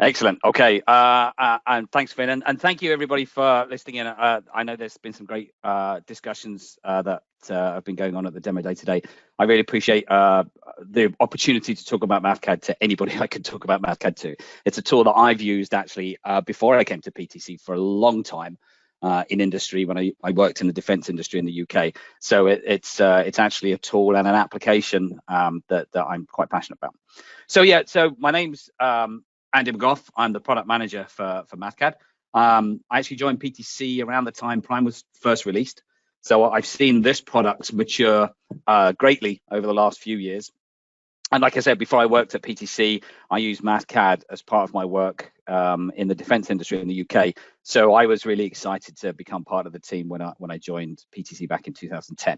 Excellent. Okay. And thanks, Finn. And thank you, everybody, for listening in. I know there's been some great discussions that have been going on at the demo day today. I really appreciate the opportunity to talk about Mathcad to anybody I could talk about Mathcad to. It's a tool that I've used actually before I came to PTC for a long time in industry when I worked in the defense industry in the UK. So it's actually a tool and an application that I'm quite passionate about. So yeah, so my name's Andy McGough. I'm the product manager for Mathcad. I actually joined PTC around the time Prime was first released. So I've seen this product mature greatly over the last few years. And like I said, before I worked at PTC, I used Mathcad as part of my work in the defense industry in the UK. So I was really excited to become part of the team when I joined PTC back in 2010.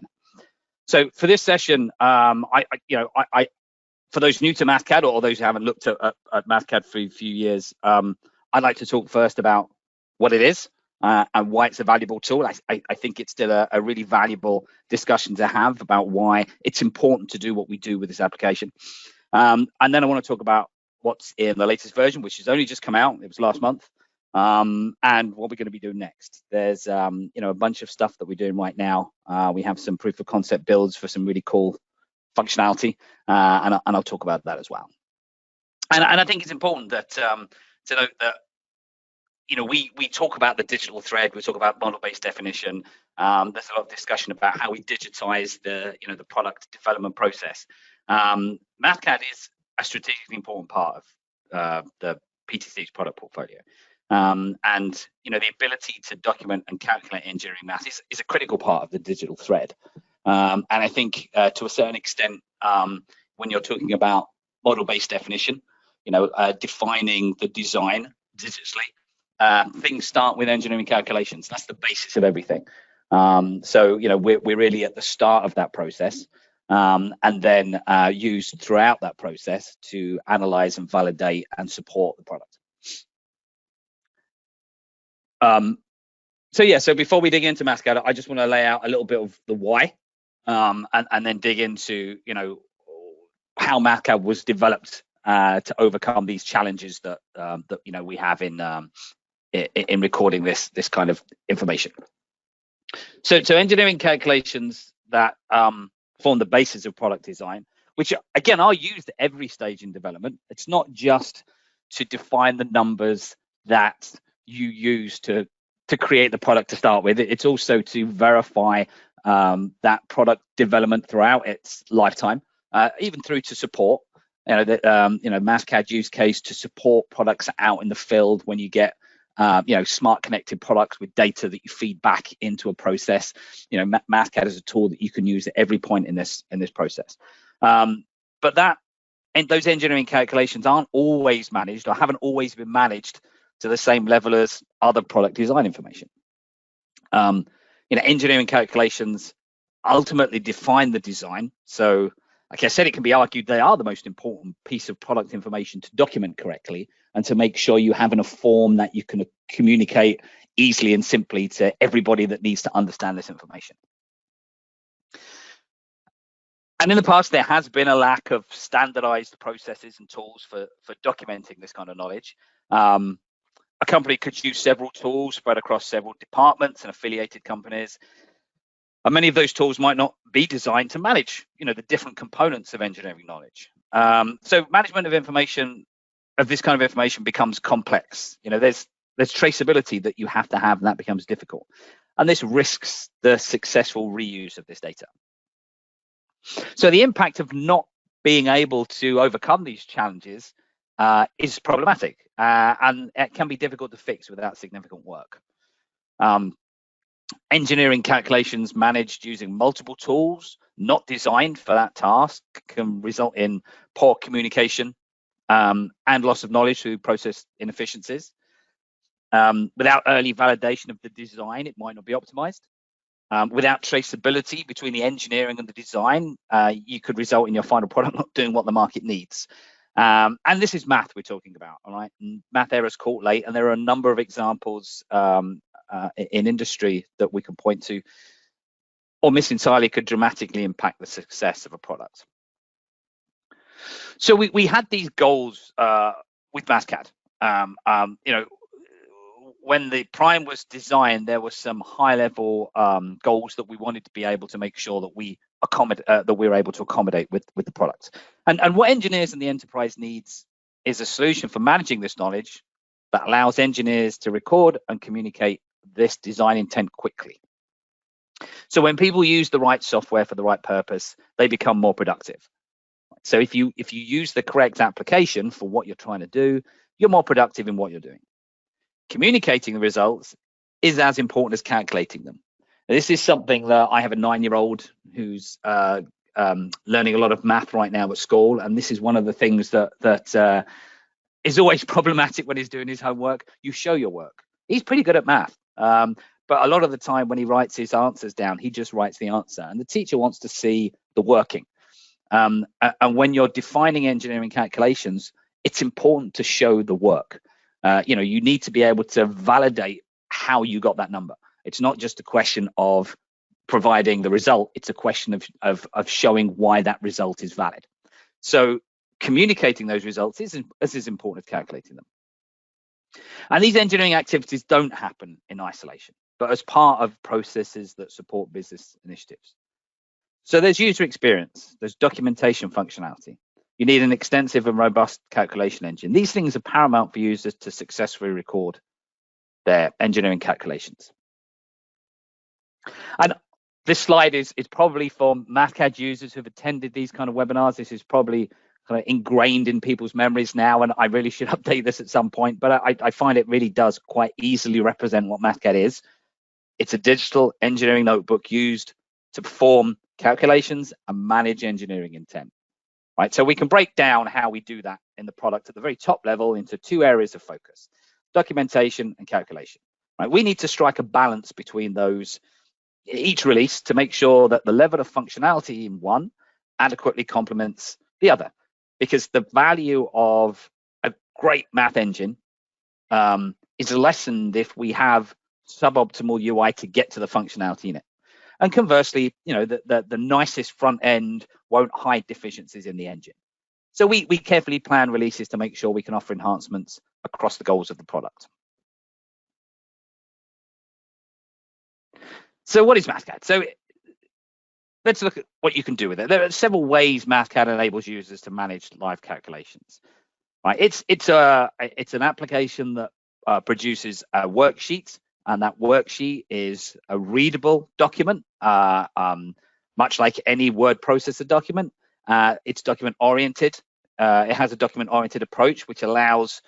So for this session, for those new to Mathcad or those who haven't looked at Mathcad for a few years, I'd like to talk first about what it is and why it's a valuable tool. I think it's still a really valuable discussion to have about why it's important to do what we do with this application. And then I want to talk about what's in the latest version, which has only just come out. It was last month. And what we're going to be doing next. There's a bunch of stuff that we're doing right now. We have some proof of concept builds for some really cool functionality, and I'll talk about that as well. And I think it's important that to note that we talk about the digital thread, we talk about model-based definition. There's a lot of discussion about how we digitize the product development process. Mathcad is a strategically important part of the PTC's product portfolio. And the ability to document and calculate engineering math is a critical part of the digital thread. And I think to a certain extent, when you're talking about model-based definition, defining the design digitally, things start with engineering calculations. That's the basis of everything. So we're really at the start of that process, and then used throughout that process to analyze and validate and support the product. So before we dig into Mathcad, I just want to lay out a little bit of the why, and then dig into how Mathcad was developed to overcome these challenges that we have in recording this kind of information. So engineering calculations that form the basis of product design, which again are used at every stage in development. It's not just to define the numbers that you use to create the product to start with. It's also to verify that product development throughout its lifetime, even through to support. Mathcad use case to support products out in the field when you get smart connected products with data that you feed back into a process. Mathcad is a tool that you can use at every point in this process. But those engineering calculations aren't always managed or haven't always been managed to the same level as other product design information. Engineering calculations ultimately define the design. So, like I said, it can be argued they are the most important piece of product information to document correctly and to make sure you have in a form that you can communicate easily and simply to everybody that needs to understand this information. And in the past, there has been a lack of standardized processes and tools for documenting this kind of knowledge. A company could use several tools spread across several departments and affiliated companies. And many of those tools might not be designed to manage, the different components of engineering knowledge. So management of information, of this kind of information, becomes complex. There's traceability that you have to have, and that becomes difficult. And this risks the successful reuse of this data. So the impact of not being able to overcome these challenges is problematic, and it can be difficult to fix without significant work. Engineering calculations managed using multiple tools, not designed for that task, can result in poor communication and loss of knowledge through process inefficiencies. Without early validation of the design, it might not be optimized. Without traceability between the engineering and the design, you could result in your final product not doing what the market needs. And this is math we're talking about, all right? Math errors caught late, and there are a number of examples in industry that we can point to, or miss entirely, could dramatically impact the success of a product. So we had these goals with Mathcad. You know, when the Prime was designed, there were some high-level goals that we wanted to be able to make sure that we were able to accommodate with the product. And what engineers in the enterprise needs is a solution for managing this knowledge that allows engineers to record and communicate this design intent quickly. So when people use the right software for the right purpose, they become more productive. So if you use the correct application for what you're trying to do, you're more productive in what you're doing. Communicating the results is as important as calculating them. This is something that I have a 9-year-old who's learning a lot of math right now at school, and this is one of the things that is always problematic when he's doing his homework. You show your work. He's pretty good at math, but a lot of the time when he writes his answers down, he just writes the answer, and the teacher wants to see the working. And when you're defining engineering calculations, it's important to show the work. You know, you need to be able to validate how you got that number. It's not just a question of providing the result, it's a question of showing why that result is valid. So communicating those results is as important as calculating them. And these engineering activities don't happen in isolation, but as part of processes that support business initiatives. So there's user experience, there's documentation functionality. You need an extensive and robust calculation engine. These things are paramount for users to successfully record their engineering calculations. And this slide is probably for Mathcad users who've attended these kind of webinars. This is probably kind of ingrained in people's memories now, and I really should update this at some point, but I find it really does quite easily represent what Mathcad is. It's a digital engineering notebook used to perform calculations and manage engineering intent. Right, so we can break down how we do that in the product at the very top level into 2 areas of focus: documentation and calculation. Right, we need to strike a balance between those each release to make sure that the level of functionality in one adequately complements the other, because the value of a great math engine is lessened if we have suboptimal UI to get to the functionality in it. And conversely, you know, the nicest front end won't hide deficiencies in the engine. So we carefully plan releases to make sure we can offer enhancements across the goals of the product. So what is Mathcad? So let's look at what you can do with it. There are several ways Mathcad enables users to manage live calculations. Right, it's an application that produces a worksheet. And that worksheet is a readable document, much like any word processor document. It's document oriented. It has a document oriented approach, which allows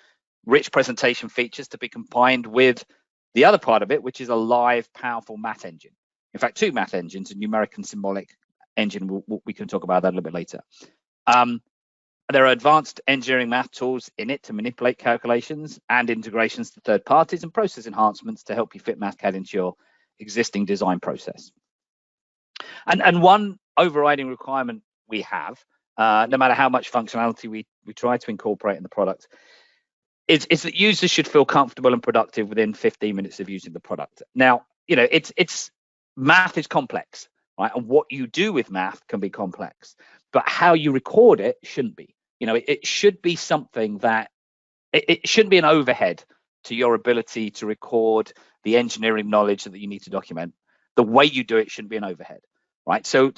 rich presentation features to be combined with the other part of it, which is a live, powerful math engine. In fact, 2 math engines, a numeric and symbolic engine. We can talk about that a little bit later. There are advanced engineering math tools in it to manipulate calculations and integrations to third parties and process enhancements to help you fit Mathcad into your existing design process. And one overriding requirement we have, no matter how much functionality we try to incorporate in the product, is that users should feel comfortable and productive within 15 minutes of using the product. Now, you know, math is complex, right? And what you do with math can be complex, but how you record it shouldn't be. You know, it should be something that it shouldn't be an overhead to your ability to record the engineering knowledge that you need to document. The way you do it shouldn't be an overhead, right? So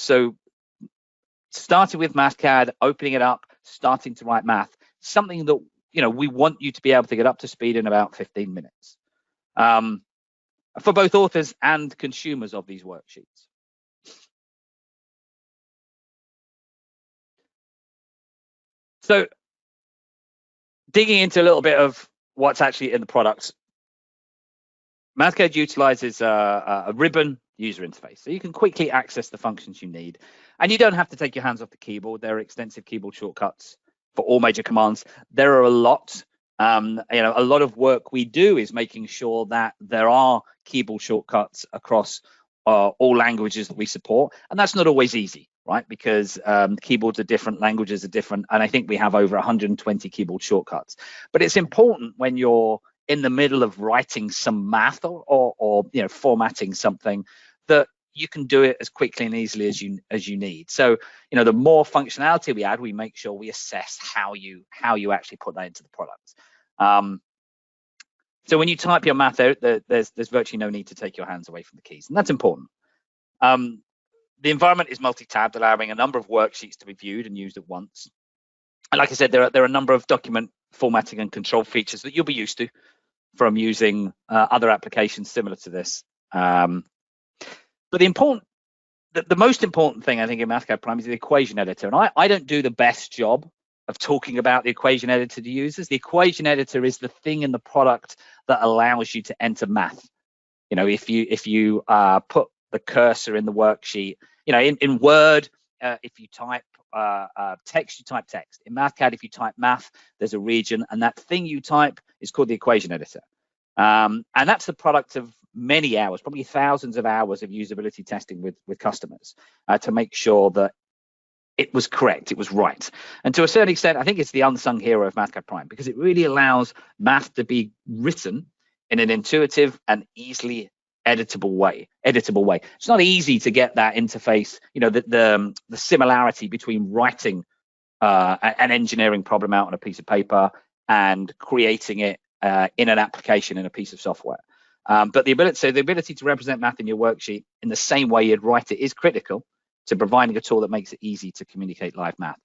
starting with Mathcad, opening it up, starting to write math, something that, you know, we want you to be able to get up to speed in about 15 minutes for both authors and consumers of these worksheets. So digging into a little bit of what's actually in the product, Mathcad utilizes a ribbon user interface, so you can quickly access the functions you need, and you don't have to take your hands off the keyboard. There are extensive keyboard shortcuts for all major commands. There are a lot. You know, a lot of work we do is making sure that there are keyboard shortcuts across all languages that we support, and that's not always easy, right? Because keyboards are different, languages are different, and I think we have over 120 keyboard shortcuts. But it's important when you're in the middle of writing some math or you know, formatting something, that you can do it as quickly and easily as you need. So, you know, the more functionality we add, we make sure we assess how you actually put that into the product. So when you type your math out, there's virtually no need to take your hands away from the keys, and that's important. The environment is multi-tabbed, allowing a number of worksheets to be viewed and used at once. And like I said, there are a number of document formatting and control features that you'll be used to from using other applications similar to this. But the most important thing I think in Mathcad Prime is the equation editor. And I don't do the best job of talking about the equation editor to users. The equation editor is the thing in the product that allows you to enter math. You know, if you put the cursor in the worksheet, you know, in Word, if you type text, you type text. In Mathcad, if you type math, there's a region, and that thing you type is called the equation editor. And that's the product of many hours, probably thousands of hours of usability testing with customers to make sure that it was correct, it was right. And to a certain extent, I think it's the unsung hero of Mathcad Prime, because it really allows math to be written in an intuitive and easily editable way. It's not easy to get that interface, you know, the similarity between writing an engineering problem out on a piece of paper and creating it in an application in a piece of software. But the ability to represent math in your worksheet in the same way you'd write it is critical to providing a tool that makes it easy to communicate live math.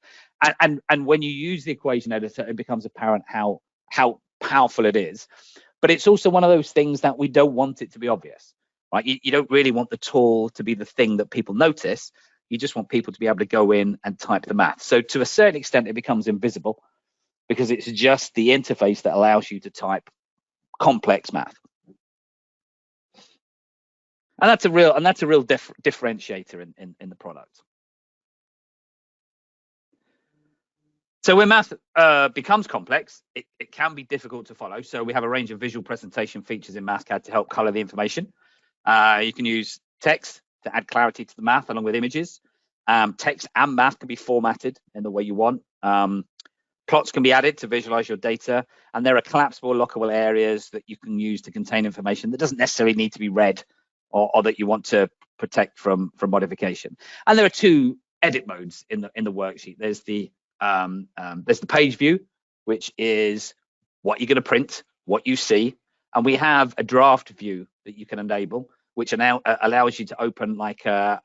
And when you use the equation editor, it becomes apparent how powerful it is. But it's also one of those things that we don't want it to be obvious, right? You don't really want the tool to be the thing that people notice. You just want people to be able to go in and type the math. So to a certain extent, it becomes invisible because it's just the interface that allows you to type complex math. And that's a real differentiator in the product. So when math becomes complex, it can be difficult to follow. So we have a range of visual presentation features in Mathcad to help color the information. You can use text to add clarity to the math along with images. Text and math can be formatted in the way you want. Plots can be added to visualize your data. And there are collapsible, lockable areas that you can use to contain information that doesn't necessarily need to be read or that you want to protect from modification. And there are two edit modes in the worksheet. There's the page view, which is what you're going to print, what you see, and we have a draft view that you can enable, which now allows you to open like a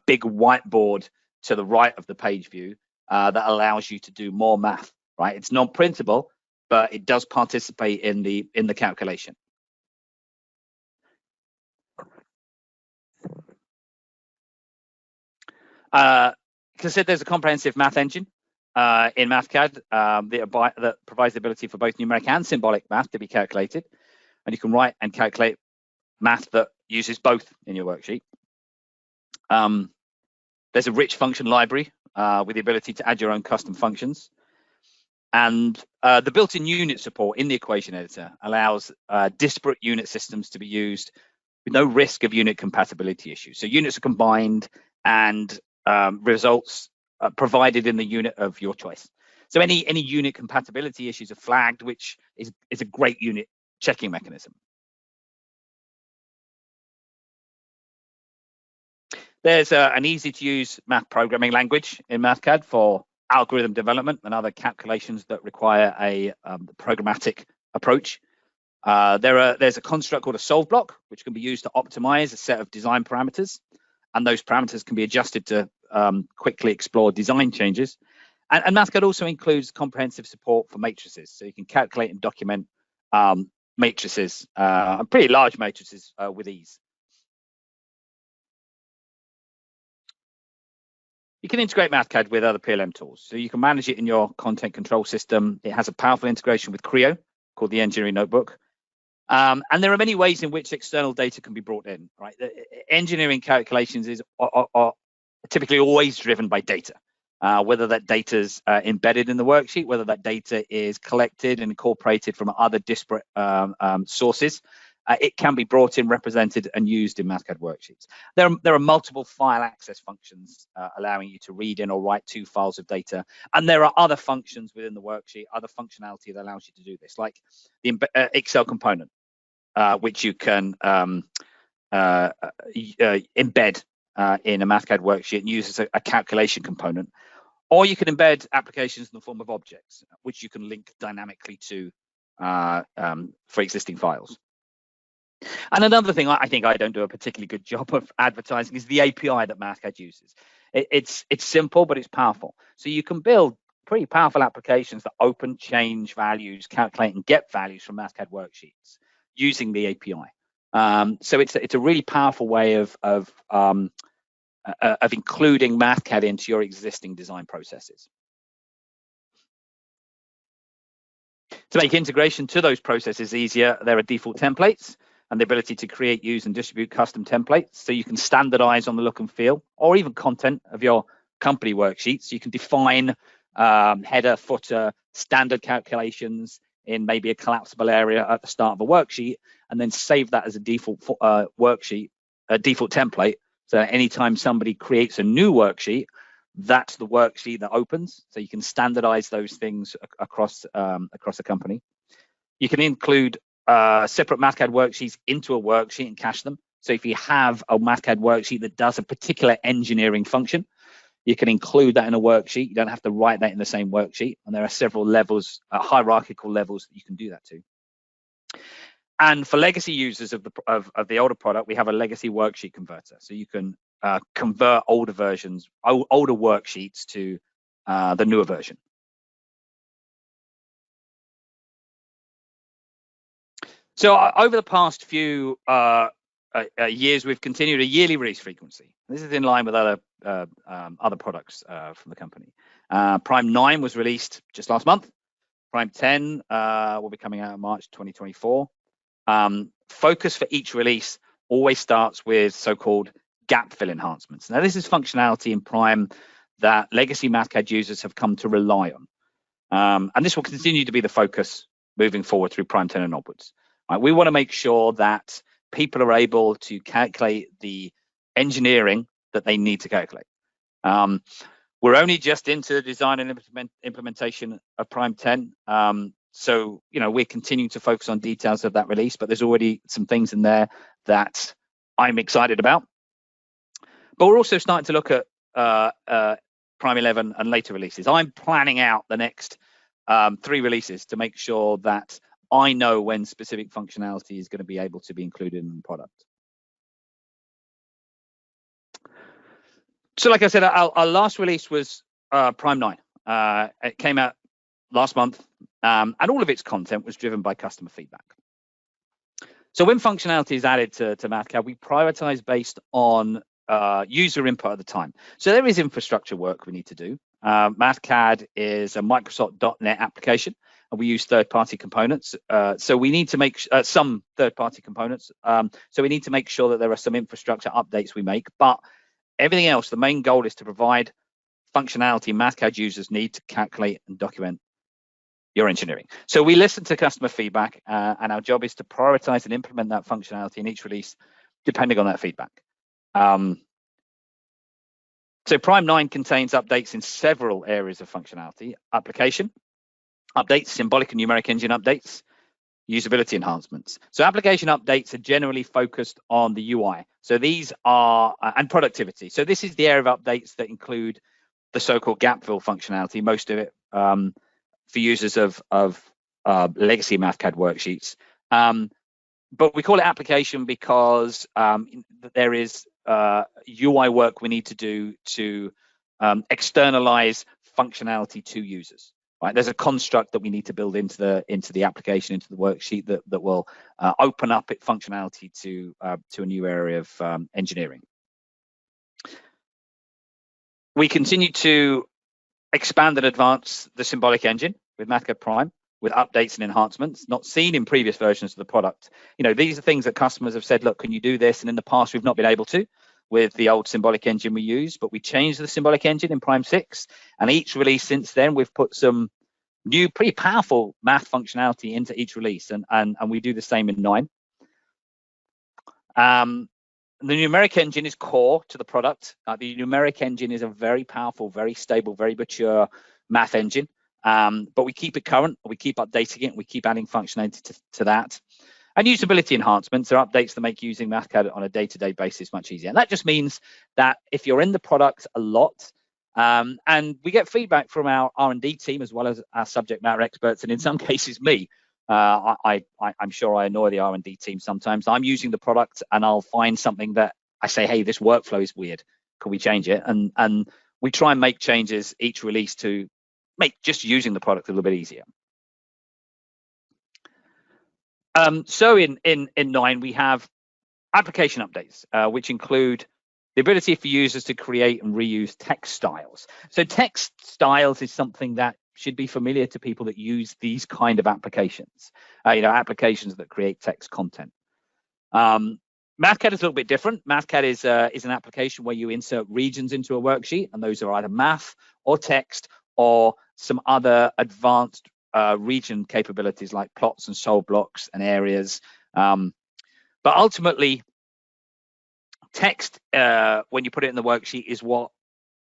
big whiteboard to the right of the page view that allows you to do more math. Right, it's non-printable, but it does participate in the calculation. Consider there's a comprehensive math engine in Mathcad that provides the ability for both numeric and symbolic math to be calculated. And you can write and calculate math that uses both in your worksheet. There's a rich function library with the ability to add your own custom functions. And the built-in unit support in the equation editor allows disparate unit systems to be used with no risk of unit compatibility issues. So units are combined and results provided in the unit of your choice. So any unit compatibility issues are flagged, which is a great unit checking mechanism. There's an easy-to-use math programming language in Mathcad for algorithm development and other calculations that require a programmatic approach. There's a construct called a solve block, which can be used to optimize a set of design parameters. And those parameters can be adjusted to quickly explore design changes. And Mathcad also includes comprehensive support for matrices. So you can calculate and document matrices, pretty large matrices with ease. You can integrate Mathcad with other PLM tools. So you can manage it in your content control system. It has a powerful integration with Creo called the Engineering Notebook. And there are many ways in which external data can be brought in, right? Engineering calculations are typically always driven by data, whether that data is embedded in the worksheet, whether that data is collected and incorporated from other disparate sources. It can be brought in, represented, and used in Mathcad worksheets. There are multiple file access functions allowing you to read in or write to files of data. And there are other functions within the worksheet, other functionality that allows you to do this, like the Excel component, which you can embed in a Mathcad worksheet and use as a calculation component. Or you can embed applications in the form of objects, which you can link dynamically to for existing files. And another thing I think I don't do a particularly good job of advertising is the API that Mathcad uses. It's simple, but it's powerful. So you can build pretty powerful applications that open, change values, calculate, and get values from Mathcad worksheets using the API. So it's a really powerful way of including Mathcad into your existing design processes. To make integration to those processes easier, there are default templates and the ability to create, use, and distribute custom templates. So you can standardize on the look and feel or even content of your company worksheets. You can define header, footer, standard calculations in maybe a collapsible area at the start of a worksheet, and then save that as a default worksheet, a default template. So anytime somebody creates a new worksheet, that's the worksheet that opens. So you can standardize those things across a company. You can include separate Mathcad worksheets into a worksheet and cache them. So if you have a Mathcad worksheet that does a particular engineering function, you can include that in a worksheet. You don't have to write that in the same worksheet. And there are several levels, hierarchical levels that you can do that to. And for legacy users of the older product, we have a legacy worksheet converter. So you can convert older versions, older worksheets to the newer version. So over the past few years, we've continued a yearly release frequency. This is in line with other products from the company. Prime 9 was released just last month. Prime 10 will be coming out in March 2024. Focus for each release always starts with so-called gap fill enhancements. Now, this is functionality in Prime that legacy Mathcad users have come to rely on. And this will continue to be the focus moving forward through Prime 10 and onwards. We want to make sure that people are able to calculate the engineering that they need to calculate. We're only just into the design and implementation of Prime 10. So, we're continuing to focus on details of that release, but there's already some things in there that I'm excited about. But we're also starting to look at Prime 11 and later releases. I'm planning out the next 3 releases to make sure that I know when specific functionality is going to be able to be included in the product. So like I said, our last release was Prime 9. It came out last month, and all of its content was driven by customer feedback. So when functionality is added to Mathcad, we prioritize based on user input at the time. So there is infrastructure work we need to do. Mathcad is a Microsoft.NET application, and we use third-party components. So we need to make some third-party components. So we need to make sure that there are some infrastructure updates we make. But everything else, the main goal is to provide functionality Mathcad users need to calculate and document your engineering. So we listen to customer feedback, and our job is to prioritize and implement that functionality in each release, depending on that feedback. So Prime 9 contains updates in several areas of functionality: application updates, symbolic and numeric engine updates, usability enhancements. So application updates are generally focused on the UI. So these are, and productivity. So this is the area of updates that include the so-called gap fill functionality, most of it for users of legacy Mathcad worksheets. But we call it application because there is UI work we need to do to externalize functionality to users. Right? There's a construct that we need to build into the application, into the worksheet that will open up its functionality to a new area of engineering. We continue to expand and advance the Symbolic engine with Mathcad Prime, with updates and enhancements not seen in previous versions of the product. These are things that customers have said, look, can you do this? And in the past, we've not been able to with the old Symbolic engine we use, but we changed the Symbolic engine in Prime 6. And each release since then, we've put some new, pretty powerful math functionality into each release. And we do the same in 9. The numeric engine is core to the product. The numeric engine is a very powerful, very stable, very mature math engine. But we keep it current, we keep updating it, we keep adding functionality to that. And usability enhancements are updates that make using Mathcad on a day-to-day basis much easier. And that just means that if you're in the product a lot, and we get feedback from our R&D team as well as our subject matter experts, and in some cases me, I'm sure I annoy the R&D team sometimes. I'm using the product and I'll find something that I say, hey, this workflow is weird. Can we change it? And we try and make changes each release to make just using the product a little bit easier. So in 9, we have application updates, which include the ability for users to create and reuse text styles. So text styles is something that should be familiar to people that use these kind of applications, applications that create text content. Mathcad is a little bit different. Mathcad is an application where you insert regions into a worksheet, and those are either math or text or some other advanced region capabilities like plots and solve blocks and areas. But ultimately, text, when you put it in the worksheet, is what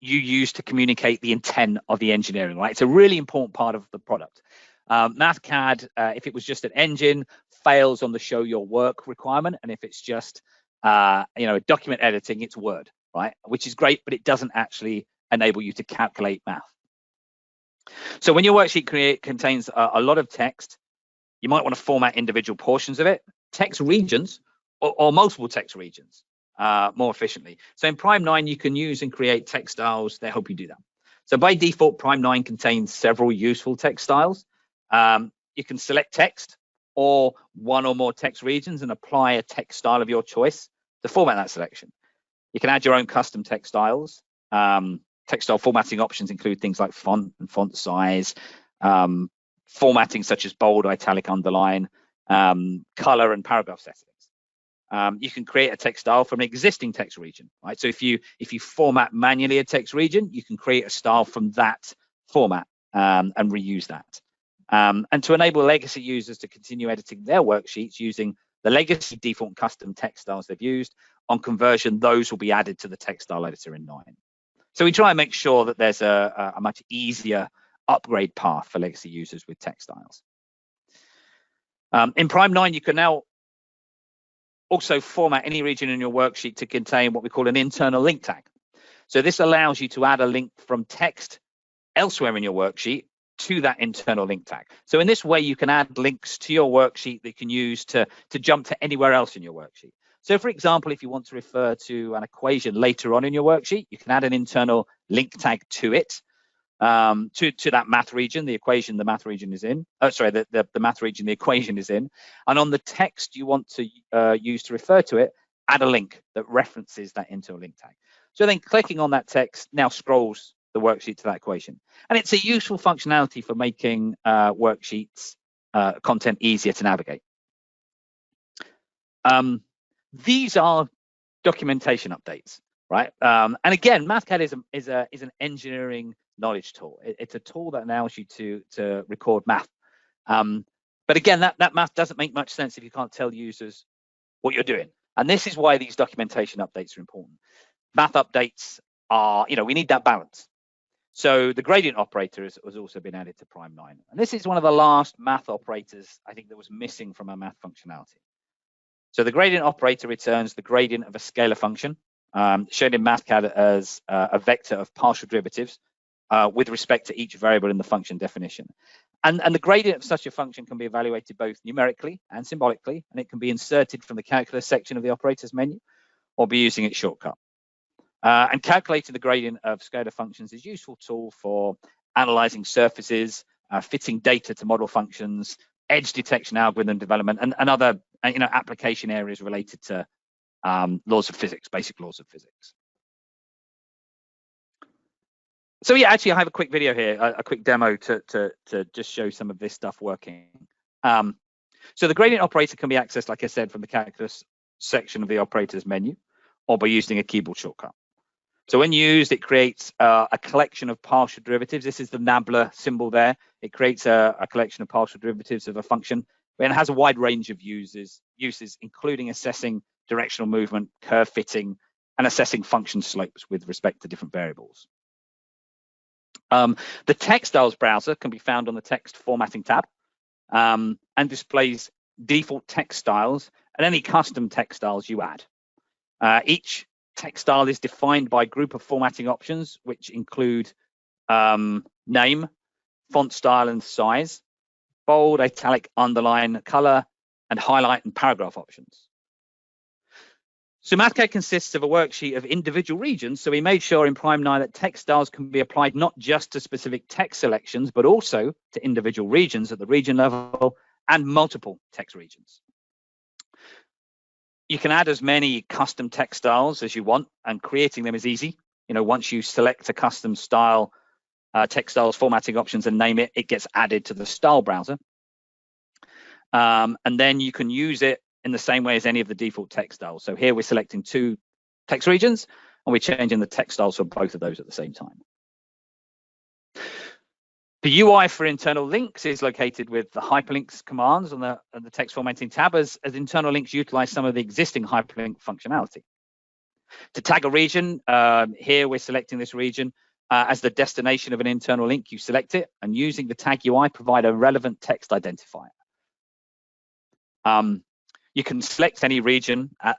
you use to communicate the intent of the engineering, right? It's a really important part of the product. Mathcad, if it was just an engine, fails on the show your work requirement, and if it's just document editing, it's Word, right? Which is great, but it doesn't actually enable you to calculate math. So when your worksheet contains a lot of text, you might want to format individual portions of it, text regions, or multiple text regions more efficiently. So in Prime 9, you can use and create text styles that help you do that. So by default, Prime 9 contains several useful text styles. You can select text or one or more text regions and apply a text style of your choice to format that selection. You can add your own custom text styles. Text style formatting options include things like font and font size, formatting such as bold, italic, underline, color, and paragraph settings. You can create a text style from an existing text region, right? So if you format manually a text region, you can create a style from that format and reuse that. And to enable legacy users to continue editing their worksheets using the legacy default and custom text styles they've used, on conversion, those will be added to the text style editor in 9. So we try and make sure that there's a much easier upgrade path for legacy users with text styles. In Prime 9, you can now also format any region in your worksheet to contain what we call an internal link tag. So this allows you to add a link from text elsewhere in your worksheet to that internal link tag. So in this way, you can add links to your worksheet that you can use to jump to anywhere else in your worksheet. So for example, if you want to refer to an equation later on in your worksheet, you can add an internal link tag to it, to that math region, the equation the math region is in. The math region the equation is in. And on the text you want to use to refer to it, add a link that references that internal link tag. So then clicking on that text now scrolls the worksheet to that equation. And it's a useful functionality for making worksheets content easier to navigate. These are documentation updates, right? And again, Mathcad is an engineering knowledge tool. It's a tool that allows you to record math. But again, that math doesn't make much sense if you can't tell users what you're doing. And this is why these documentation updates are important. Math updates are, we need that balance. So the gradient operator has also been added to Prime 9. And this is one of the last math operators, I think, that was missing from our math functionality. So the gradient operator returns the gradient of a scalar function, shown in Mathcad as a vector of partial derivatives with respect to each variable in the function definition. And the gradient of such a function can be evaluated both numerically and symbolically, and it can be inserted from the calculus section of the operators menu or be using its shortcut. And calculating the gradient of scalar functions is a useful tool for analyzing surfaces, fitting data to model functions, edge detection algorithm development, and other application areas related to laws of physics, basic laws of physics. So yeah, actually I have a quick video here, a quick demo to just show some of this stuff working. So the gradient operator can be accessed, like I said, from the calculus section of the operators menu or by using a keyboard shortcut. So when used, it creates a collection of partial derivatives. This is the nabla symbol there. It creates a collection of partial derivatives of a function, and it has a wide range of uses, including assessing directional movement, curve fitting, and assessing function slopes with respect to different variables. The text styles browser can be found on the text formatting tab and displays default text styles and any custom text styles you add. Each text style is defined by a group of formatting options, which include name, font style, and size. bold, italic, underline, color, and highlight and paragraph options. So Mathcad consists of a worksheet of individual regions. So we made sure in Prime 9 that text styles can be applied not just to specific text selections, but also to individual regions at the region level and multiple text regions. You can add as many custom text styles as you want, and creating them is easy. Once you select a custom style, text styles, formatting options, and name it, it gets added to the style browser. And then you can use it in the same way as any of the default text styles. So here we're selecting 2 text regions, and we're changing the text styles for both of those at the same time. The UI for internal links is located with the hyperlinks commands on the text formatting tab, as internal links utilize some of the existing hyperlink functionality. To tag a region, here we're selecting this region as the destination of an internal link. You select it, and using the tag UI, provide a relevant text identifier. You can select any region as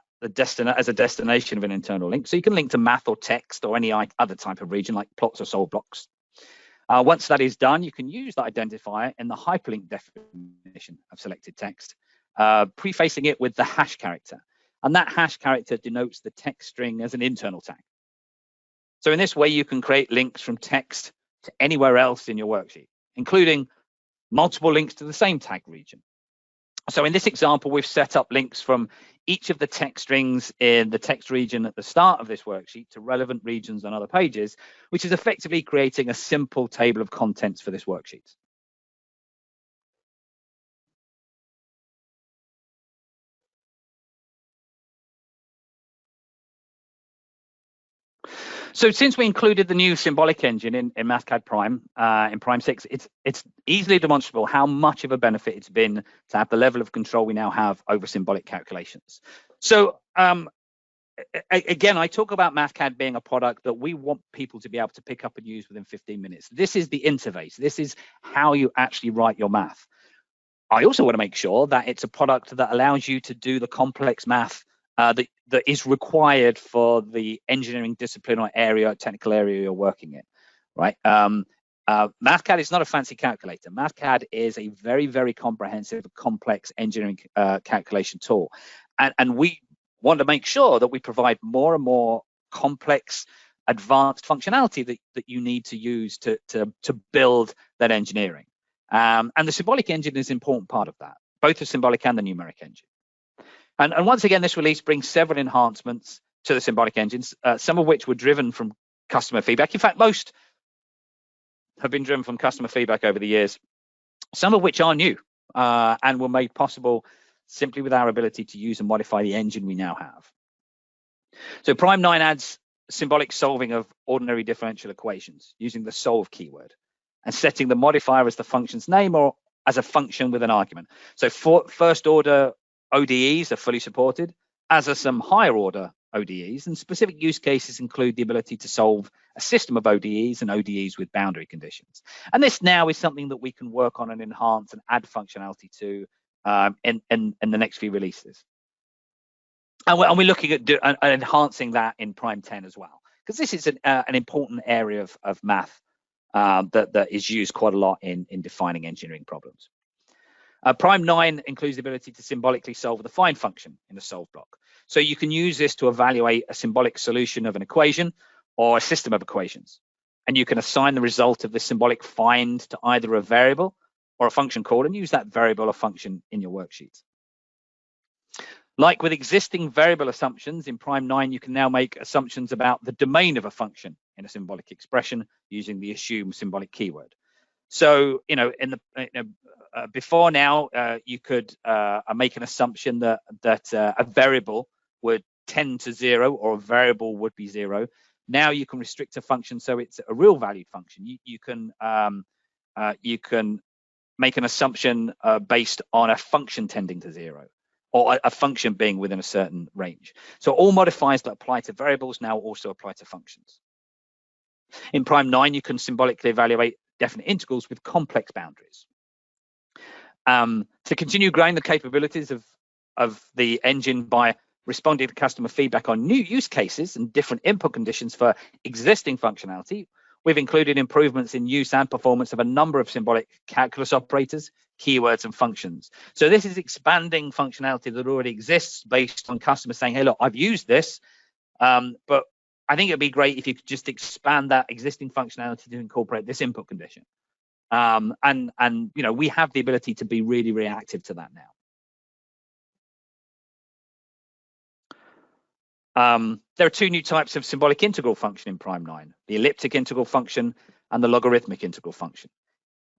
a destination of an internal link. So you can link to math or text or any other type of region like plots or solve blocks. Once that is done, you can use that identifier in the hyperlink definition of selected text, prefacing it with the hash character. And that hash character denotes the text string as an internal tag. So in this way, you can create links from text to anywhere else in your worksheet, including multiple links to the same tag region. So in this example, we've set up links from each of the text strings in the text region at the start of this worksheet to relevant regions on other pages, which is effectively creating a simple table of contents for this worksheet. So since we included the new Symbolic engine in Mathcad Prime, in Prime 6, it's easily demonstrable how much of a benefit it's been to have the level of control we now have over symbolic calculations. So again, I talk about Mathcad being a product that we want people to be able to pick up and use within 15 minutes. This is the interface. This is how you actually write your math. I also want to make sure that it's a product that allows you to do the complex math that is required for the engineering discipline or area, technical area you're working in, right? Mathcad is not a fancy calculator. Mathcad is a very, very comprehensive, complex engineering calculation tool. And we want to make sure that we provide more and more complex, advanced functionality that you need to use to build that engineering. And the Symbolic engine is an important part of that, both the Symbolic and the numeric engine. And once again, this release brings several enhancements to the Symbolic engines, some of which were driven from customer feedback. In fact, most have been driven from customer feedback over the years, some of which are new and were made possible simply with our ability to use and modify the engine we now have. So Prime 9 adds symbolic solving of ordinary differential equations using the solve keyword and setting the modifier as the function's name or as a function with an argument. So for first order ODEs are fully supported, as are some higher order ODEs, and specific use cases include the ability to solve a system of ODEs and ODEs with boundary conditions. And this now is something that we can work on and enhance and add functionality to in the next few releases. And we're looking at enhancing that in Prime 10 as well, because this is an important area of math that is used quite a lot in defining engineering problems. Prime 9 includes the ability to symbolically solve the find function in the solve block. So you can use this to evaluate a symbolic solution of an equation or a system of equations. And you can assign the result of the symbolic find to either a variable or a function call and use that variable or function in your worksheet. Like with existing variable assumptions in Prime 9, you can now make assumptions about the domain of a function in a symbolic expression using the assume symbolic keyword. So, before now, you could make an assumption that a variable would tend to 0 or a variable would be 0. Now you can restrict a function so it's a real valued function. You can make an assumption based on a function tending to 0 or a function being within a certain range. So all modifiers that apply to variables now also apply to functions. In Prime 9, you can symbolically evaluate definite integrals with complex boundaries. To continue growing the capabilities of the engine by responding to customer feedback on new use cases and different input conditions for existing functionality, we've included improvements in use and performance of a number of symbolic calculus operators, keywords, and functions. So this is expanding functionality that already exists based on customers saying, hey, look, I've used this, but I think it'd be great if you could just expand that existing functionality to incorporate this input condition. And you know, we have the ability to be really reactive to that now. There are two new types of symbolic integral function in Prime 9, the elliptic integral function and the logarithmic integral function.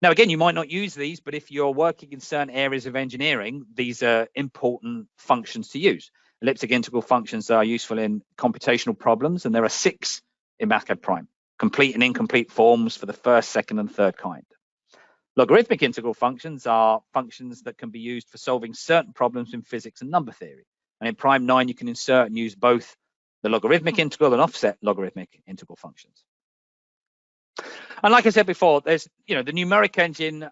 Now, again, you might not use these, but if you're working in certain areas of engineering, these are important functions to use. Elliptic integral functions are useful in computational problems, and there are 6 in Mathcad Prime, complete and incomplete forms for the first, second, and third kind. Logarithmic integral functions are functions that can be used for solving certain problems in physics and number theory. And in Prime 9, you can insert and use both the logarithmic integral and offset logarithmic integral functions. And like I said before, there's, you know, the numeric engine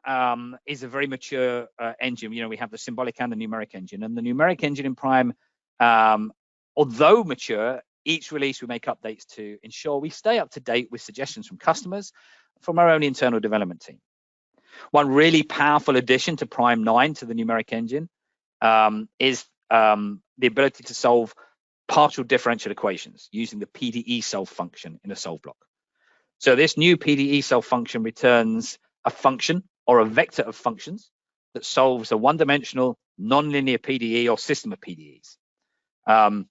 is a very mature engine. You know, we have the symbolic and the numeric engine. And the numeric engine in Prime, although mature, each release we make updates to ensure we stay up to date with suggestions from customers, from our own internal development team. One really powerful addition to Prime 9 to the numeric engine is the ability to solve partial differential equations using the PDE solve function in a solve block. So this new PDE solve function returns a function or a vector of functions that solves a one-dimensional nonlinear PDE or system of PDEs. To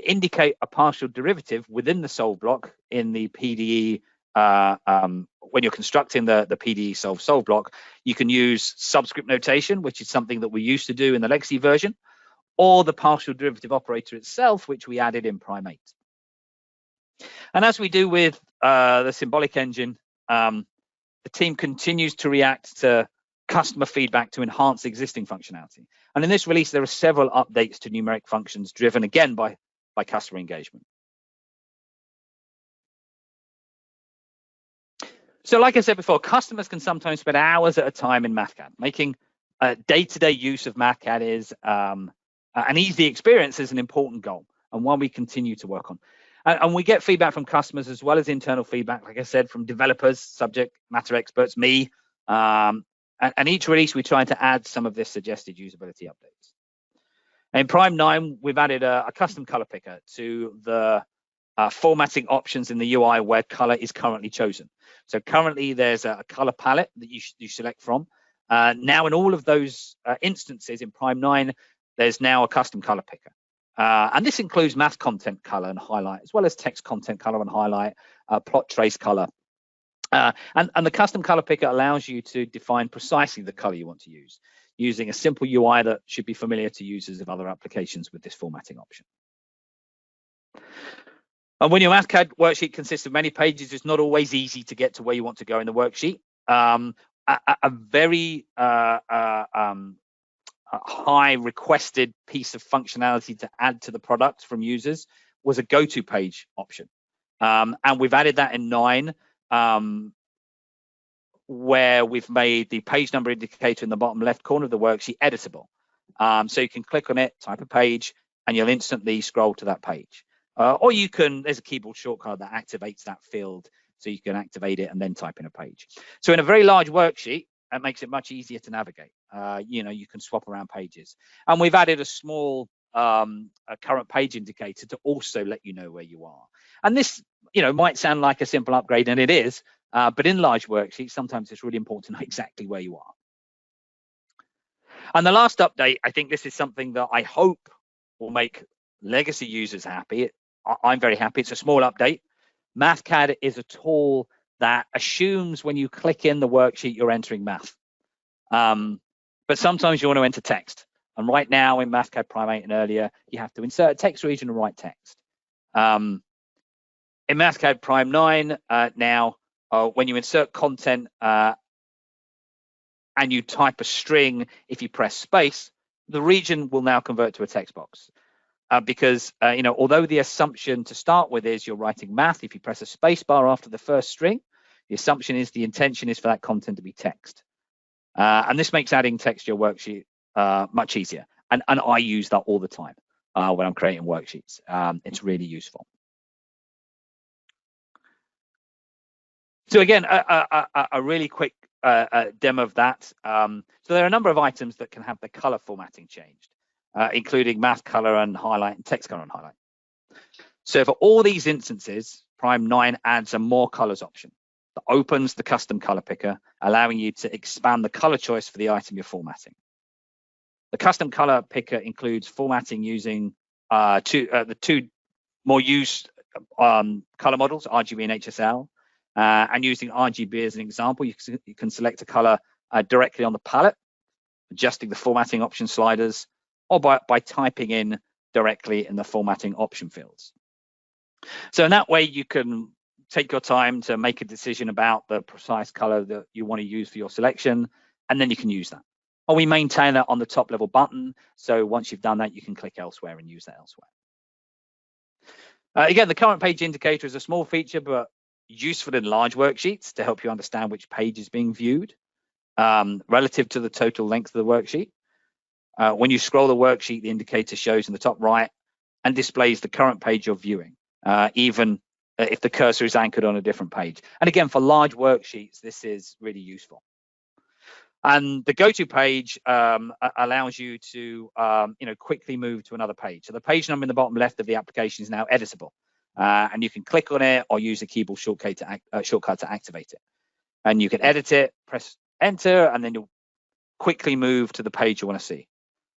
indicate a partial derivative within the solve block in the PDE, when you're constructing the PDE solve block, you can use subscript notation, which is something that we used to do in the legacy version, or the partial derivative operator itself, which we added in Prime 8. And as we do with the symbolic engine, the team continues to react to customer feedback to enhance existing functionality. And in this release, there are several updates to numeric functions driven again by customer engagement. So like I said before, customers can sometimes spend hours at a time in Mathcad. Making day-to-day use of Mathcad is an easy experience is an important goal and one we continue to work on. And we get feedback from customers as well as internal feedback, like I said, from developers, subject matter experts, me. And each release, we try to add some of this suggested usability updates. In Prime 9, we've added a custom color picker to the formatting options in the UI where color is currently chosen. So currently, there's a color palette that you select from. Now, in all of those instances in Prime 9, there's now a custom color picker. And this includes math content color and highlight, as well as text content color and highlight, plot trace color. And the custom color picker allows you to define precisely the color you want to use, using a simple UI that should be familiar to users of other applications with this formatting option. And when your Mathcad worksheet consists of many pages, it's not always easy to get to where you want to go in the worksheet. A very high requested piece of functionality to add to the product from users was a go-to page option. And we've added that in 9, where we've made the page number indicator in the bottom left corner of the worksheet editable. So you can click on it, type a page, and you'll instantly scroll to that page. Or you can, there's a keyboard shortcut that activates that field, so you can activate it and then type in a page. So in a very large worksheet, that makes it much easier to navigate. You know, you can swap around pages. And we've added a small a current page indicator to also let you know where you are. And this, you know, might sound like a simple upgrade, and it is, but in large worksheets, sometimes it's really important to know exactly where you are. And the last update, I think this is something that I hope will make legacy users happy. I'm very happy. It's a small update. Mathcad is a tool that assumes when you click in the worksheet, you're entering math. But sometimes you want to enter text. And right now in Mathcad Prime 8 and earlier, you have to insert a text region and write text. In Mathcad Prime 9 now, when you insert content and you type a string, if you press space, the region will now convert to a text box. Because, you know, although the assumption to start with is you're writing math, if you press a space bar after the first string, the assumption is the intention is for that content to be text. And this makes adding text to your worksheet much easier. And I use that all the time when I'm creating worksheets. It's really useful. So again, a really quick demo of that. So there are a number of items that can have the color formatting changed, including math color and highlight and text color and highlight. So for all these instances, Prime 9 adds a more colors option that opens the custom color picker, allowing you to expand the color choice for the item you're formatting. The custom color picker includes formatting using the two more used color models, RGB and HSL. And using RGB as an example, you can select a color directly on the palette, adjusting the formatting option sliders, or by typing in directly in the formatting option fields. So in that way, you can take your time to make a decision about the precise color that you want to use for your selection, and then you can use that. Or we maintain that on the top level button. So once you've done that, you can click elsewhere and use that elsewhere. Again, the current page indicator is a small feature, but useful in large worksheets to help you understand which page is being viewed relative to the total length of the worksheet. When you scroll the worksheet, the indicator shows in the top right and displays the current page you're viewing, even if the cursor is anchored on a different page. And again, for large worksheets, this is really useful. And the go-to page allows you to quickly move to another page. So the page number in the bottom left of the application is now editable. And you can click on it or use a keyboard shortcut to activate it. And you can edit it, press enter, and then you'll quickly move to the page you want to see.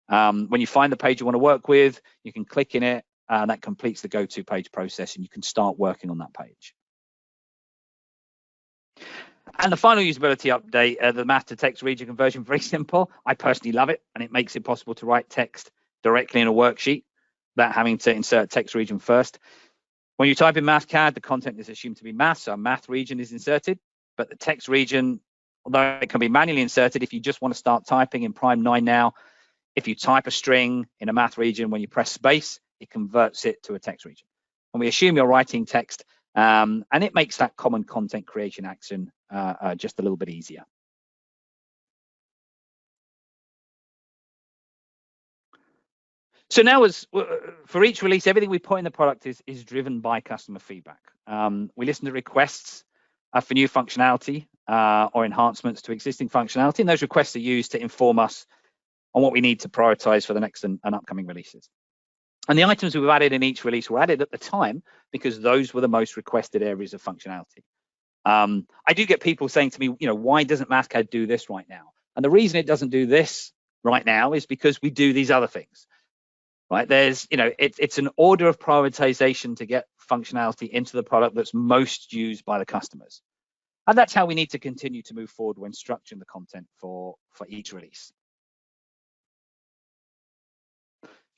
When you find the page you want to work with, you can click in it, and that completes the go-to page process, and you can start working on that page. And the final usability update, the math to text region conversion, very simple. I personally love it, and it makes it possible to write text directly in a worksheet without having to insert text region first. When you type in Mathcad, the content is assumed to be math, so a math region is inserted, but the text region, although it can be manually inserted, if you just want to start typing in Prime 9 now, if you type a string in a math region, when you press space, it converts it to a text region. And we assume you're writing text, and it makes that common content creation action just a little bit easier. So now, for each release, everything we put in the product is driven by customer feedback. We listen to requests for new functionality or enhancements to existing functionality, and those requests are used to inform us on what we need to prioritize for the next and upcoming releases. And the items we've added in each release were added at the time because those were the most requested areas of functionality. I do get people saying to me, why doesn't Mathcad do this right now? And the reason it doesn't do this right now is because we do these other things. Right, there's, it's an order of prioritization to get functionality into the product that's most used by the customers. And that's how we need to continue to move forward when structuring the content for each release.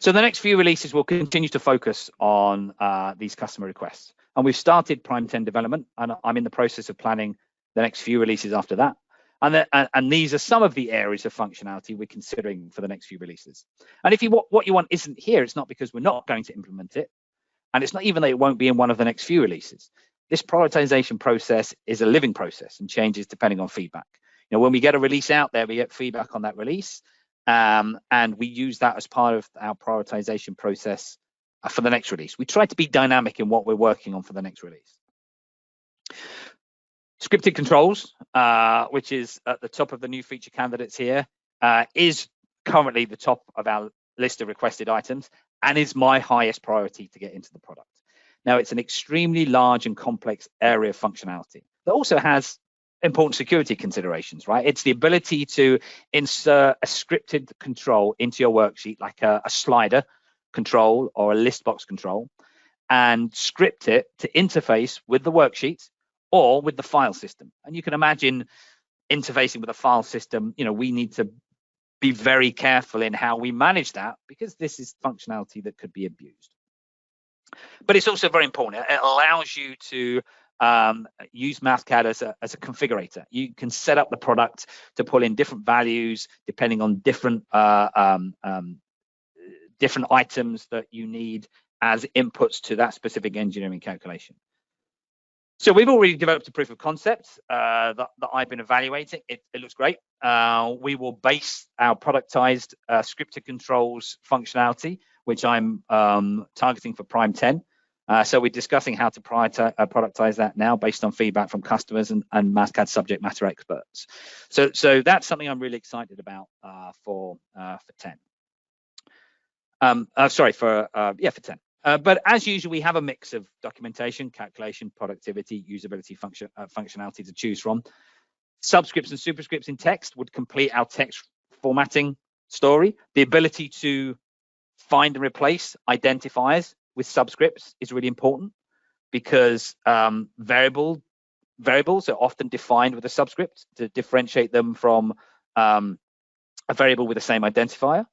So the next few releases will continue to focus on these customer requests. And we've started Prime 10 development, and I'm in the process of planning the next few releases after that. And these are some of the areas of functionality we're considering for the next few releases. And if what you want isn't here, it's not because we're not going to implement it. And it's not even that it won't be in one of the next few releases. This prioritization process is a living process and changes depending on feedback. When we get a release out there, we get feedback on that release. And we use that as part of our prioritization process for the next release. We try to be dynamic in what we're working on for the next release. Scripted controls, which is at the top of the new feature candidates here, is currently the top of our list of requested items and is my highest priority to get into the product. Now, it's an extremely large and complex area of functionality that also has important security considerations, right? It's the ability to insert a scripted control into your worksheet, like a slider control or a list box control, and script it to interface with the worksheet or with the file system. And you can imagine interfacing with a file system, we need to be very careful in how we manage that because this is functionality that could be abused. But it's also very important. It allows you to use Mathcad as a configurator. You can set up the product to pull in different values depending on different items that you need as inputs to that specific engineering calculation. So we've already developed a proof of concept that I've been evaluating. It looks great. We will base our productized scripted controls functionality, which I'm targeting for Prime 10, So we're discussing how to productize that now based on feedback from customers and Mathcad subject matter experts. So that's something I'm really excited about for 10. For 10. But as usual, we have a mix of documentation, calculation, productivity, usability, functionality to choose from. Subscripts and superscripts in text would complete our text formatting story. The ability to find and replace identifiers with subscripts is really important, because variables are often defined with a subscript to differentiate them from a variable with the same identifier.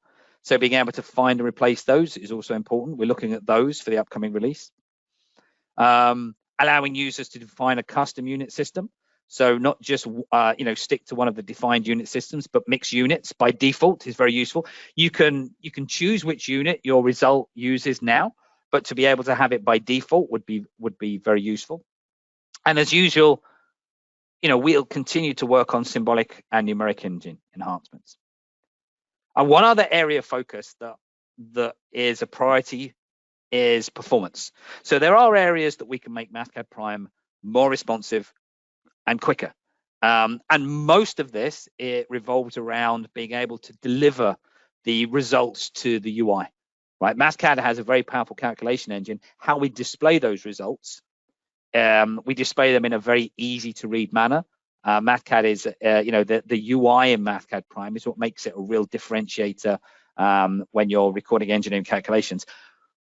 So being able to find and replace those is also important. We're looking at those for the upcoming release. Allowing users to define a custom unit system. So not just stick to one of the defined unit systems, but mix units by default is very useful. You can choose which unit your result uses now, but to be able to have it by default would be very useful. And as usual, we'll continue to work on symbolic and numeric engine enhancements. And one other area of focus that is a priority is performance. So there are areas that we can make Mathcad Prime more responsive and quicker. And most of this, it revolves around being able to deliver the results to the UI, right? Mathcad has a very powerful calculation engine. How we display those results, we display them in a very easy to read manner. Mathcad is, the UI in Mathcad Prime is what makes it a real differentiator when you're recording engineering calculations.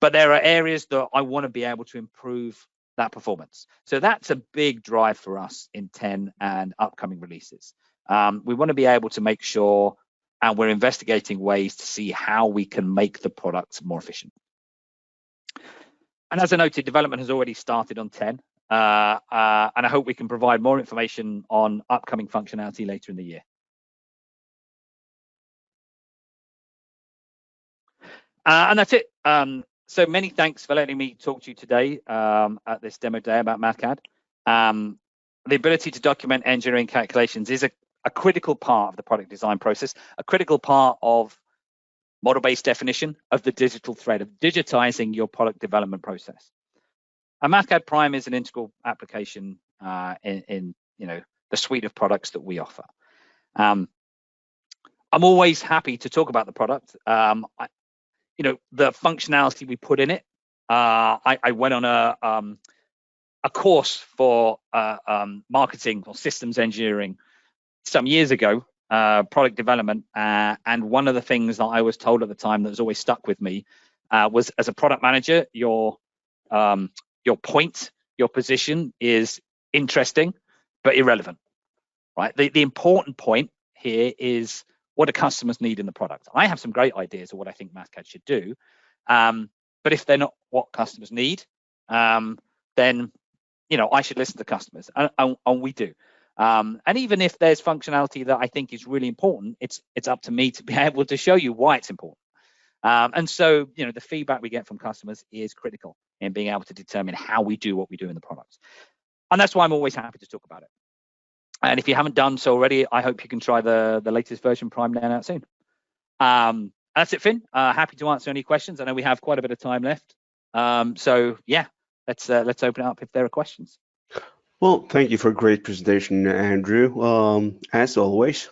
But there are areas that I want to be able to improve that performance. So that's a big drive for us in 10 and upcoming releases. We want to be able to make sure, and we're investigating ways to see how we can make the product more efficient. And as I noted, development has already started on 10. And I hope we can provide more information on upcoming functionality later in the year. And that's it. So many thanks for letting me talk to you today at this demo day about Mathcad. The ability to document engineering calculations is a critical part of the product design process, a critical part of model-based definition of the digital thread, of digitizing your product development process. And Mathcad Prime is an integral application in the suite of products that we offer. I'm always happy to talk about the product. The functionality we put in it. I went on a course for marketing or systems engineering some years ago, product development, and one of the things that I was told at the time that has always stuck with me was, as a product manager, your position is interesting but irrelevant, right? The important point here is, what do customers need in the product? I have some great ideas of what I think Mathcad should do, but if they're not what customers need, then I should listen to customers, and we do. And even if there's functionality that I think is really important, it's up to me to be able to show you why it's important. And so, the feedback we get from customers is critical in being able to determine how we do what we do in the products. And that's why I'm always happy to talk about it. And if you haven't done so already, I hope you can try the latest version Prime now out soon. That's it, Finn. Happy to answer any questions. I know we have quite a bit of time left. So yeah, let's open it up if there are questions. Well, thank you for a great presentation, Andrew. As always.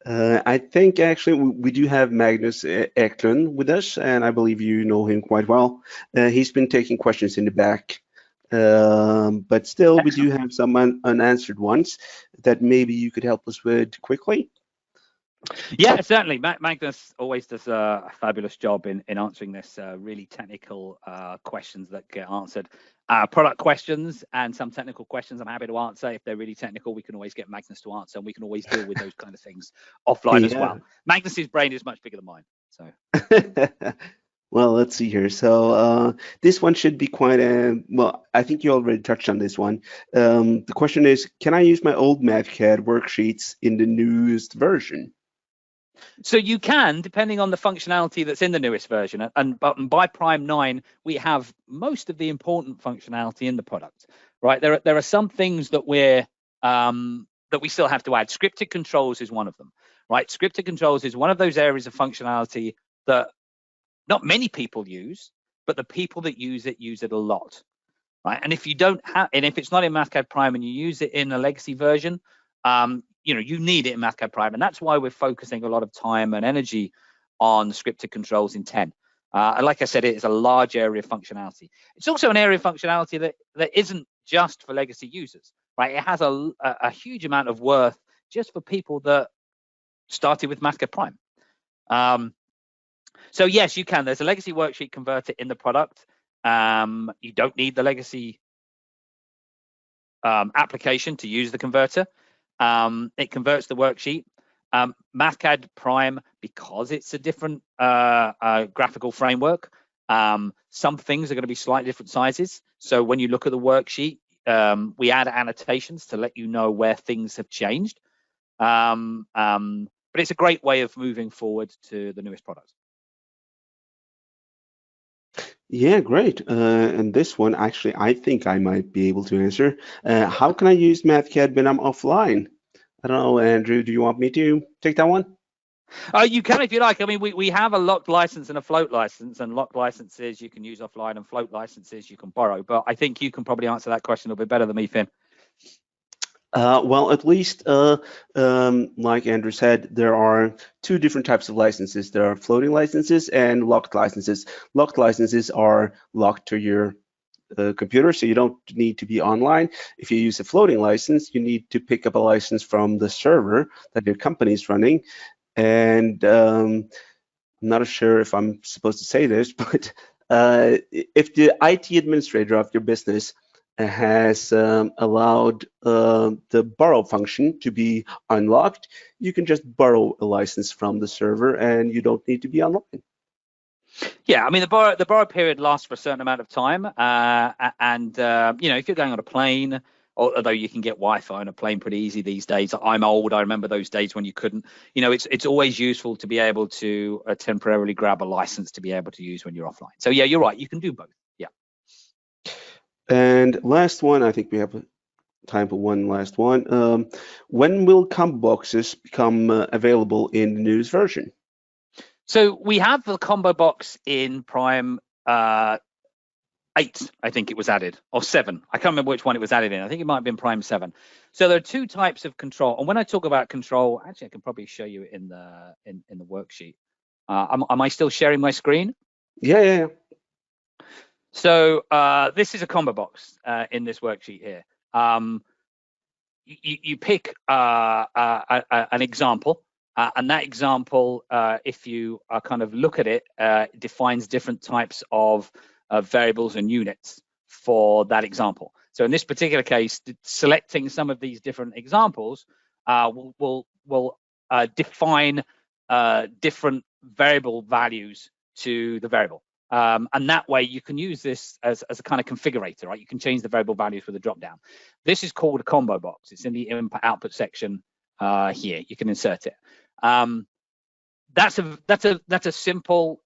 I think actually we do have Magnus Eklund with us, and I believe you know him quite well. He's been taking questions in the back. But still, we do have some unanswered ones that maybe you could help us with quickly. Yeah, certainly. Magnus always does a fabulous job in answering this really technical questions that get answered. Product questions and some technical questions I'm happy to answer. If they're really technical, we can always get Magnus to answer, and we can always deal with those kind of things offline as well. Magnus's brain is much bigger than mine. So. Well, let's see here. So this one should be quite well, I think you already touched on this one. The question is, can I use my old Mathcad worksheets in the newest version? So you can, depending on the functionality that's in the newest version. And by Prime 9, we have most of the important functionality in the product, right? There are some things that we still have to add. Scripted controls is one of them, right? Scripted controls is one of those areas of functionality that not many people use, but the people that use it a lot, right? And if you don't have, and if it's not in Mathcad Prime and you use it in a legacy version, you need it in Mathcad Prime, and that's why we're focusing a lot of time and energy on scripted controls in 10. And like I said, it is a large area of functionality. It's also an area of functionality that isn't just for legacy users, right? It has a huge amount of worth just for people that started with Mathcad Prime. So yes, you can. There's a legacy worksheet converter in the product. You don't need the legacy application to use the converter. It converts the worksheet. Mathcad Prime, because it's a different graphical framework, some things are going to be slightly different sizes. So when you look at the worksheet, we add annotations to let you know where things have changed. But it's a great way of moving forward to the newest products. Yeah, great. And this one, actually, I think I might be able to answer. How can I use Mathcad when I'm offline? I don't know, Andrew, do you want me to take that one? You can if you like. I mean, we have a locked license and a float license, and locked licenses you can use offline and float licenses you can borrow. But I think you can probably answer that question a little bit better than me, Finn. Well, at least, like Andrew said, there are two different types of licenses. There are floating licenses and locked licenses. Locked licenses are locked to your computer, so you don't need to be online. If you use a floating license, you need to pick up a license from the server that your company is running. And I'm not sure if I'm supposed to say this, but if the IT administrator of your business has allowed the borrow function to be unlocked, you can just borrow a license from the server and you don't need to be online. Yeah, I mean, the borrow period lasts for a certain amount of time, if you're going on a plane, although you can get Wi-Fi on a plane pretty easy these days. I'm old. I remember those days when you couldn't. It's always useful to be able to temporarily grab a license to be able to use when you're offline. So yeah, you're right. You can do both. Yeah. And last one, I think we have time for one last one. When will combo boxes become available in the newest version? So we have the combo box in Prime 8, I think it was added, or 7. I can't remember which one it was added in. I think it might have been Prime 7. So there are two types of control. And when I talk about control, actually, I can probably show you in the worksheet. Am I still sharing my screen? Yeah. So this is a combo box in this worksheet here. You pick an example, and that example, if you kind of look at it, defines different types of variables and units for that example. So in this particular case, selecting some of these different examples will define different variable values to the variable. And that way you can use this as a kind of configurator, right? You can change the variable values with a drop down. This is called a combo box. It's in the input output section here. You can insert it. That's a simple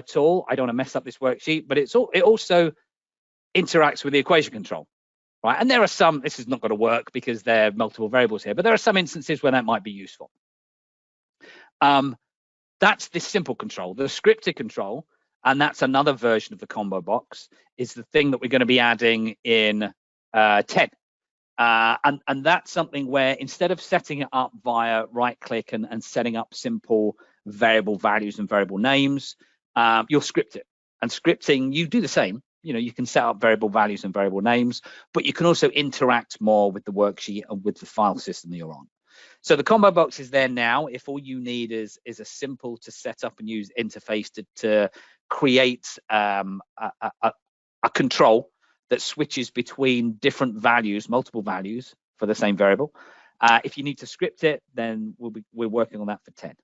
tool. I don't want to mess up this worksheet, but it also interacts with the equation control, right? And there are some, this is not going to work because there are multiple variables here, but there are some instances where that might be useful. That's the simple control. The scripted control, and that's another version of the combo box, is the thing that we're going to be adding in 10. And that's something where instead of setting it up via right click and setting up simple variable values and variable names, you'll script it. And scripting, you do the same. You can set up variable values and variable names, but you can also interact more with the worksheet and with the file system that you're on. So the combo box is there now. If all you need is a simple to set up and use interface to create a control that switches between different values, multiple values for the same variable. If you need to script it, then we're working on that for 10.